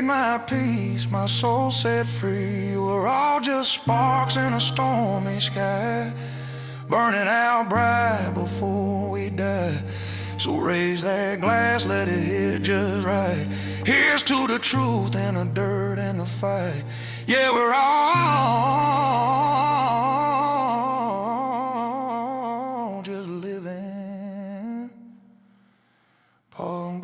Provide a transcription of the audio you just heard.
my peace, my soul set free. We're all just sparks in a stormy sky, burning out bright before we die. So raise that glass, let it hit just right. Here's to the truth and the dirt and the fight. Yeah, we're all just living. Pong,